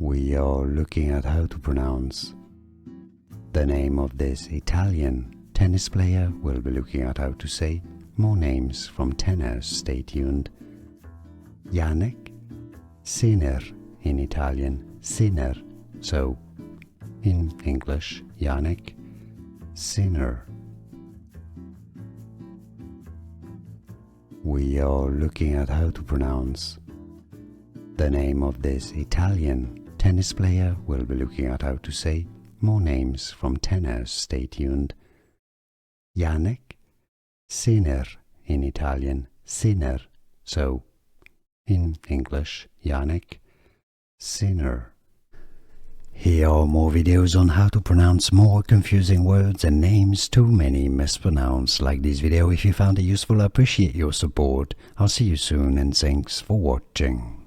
We are looking at how to pronounce the name of this Italian tennis player. We'll be looking at how to say more names from tenors. Stay tuned. Jannik Sinner in Italian, Sinner. So in English, Jannik Sinner. We are looking at how to pronounce the name of this Italian tennis player. We'll be looking at how to say more names from tenors. Stay tuned. Jannik Sinner in Italian, Sinner. So in English, Jannik Sinner. Here are more videos on how to pronounce more confusing words and names too many mispronounced. Like this video if you found it useful. I appreciate your support. I'll see you soon and thanks for watching.